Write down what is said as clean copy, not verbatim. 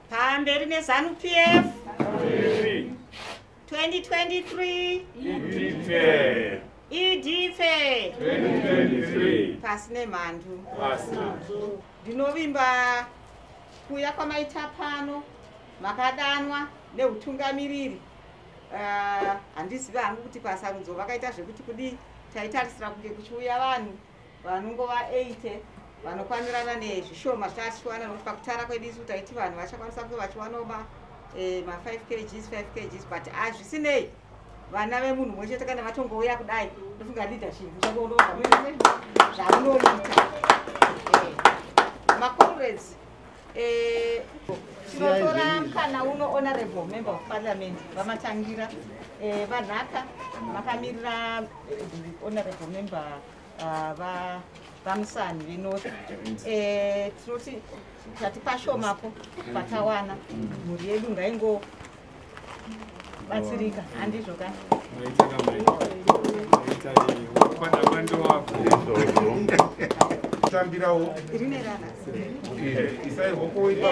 Pamberi neZANU PF 2023 IDFE 2023 pasine mhandu pasina. Ndinovimba kuuya kwamaita pano makadanwa neutungamiriri. Handizivi hangu kuti pasarudzo vakaita zvekuti kudii. Taitarisira kunge kuchiuya vanhu vanongova 80 vanokwanirana nezvishoma zvatatichiwana, nokuti pakutara kwedu isu taiti vanhu vachakwanisa kunge vachiwanawo ma5 kgs 5 kgs, but azvisinei vana vemunhu mumwe chete kana vatongouya kudai ndofunga leadership muchakuonova zvamunoita. Macomrades, tinotora mukana uno honorable member of parliament vamatangira vanhaka makamirira honorable member vamusani venorth. Tinoti tati pashomapo patawana mhuri yedu ngaingo batsirika, handizvo kana tambirawo rine rana isai hoko ebo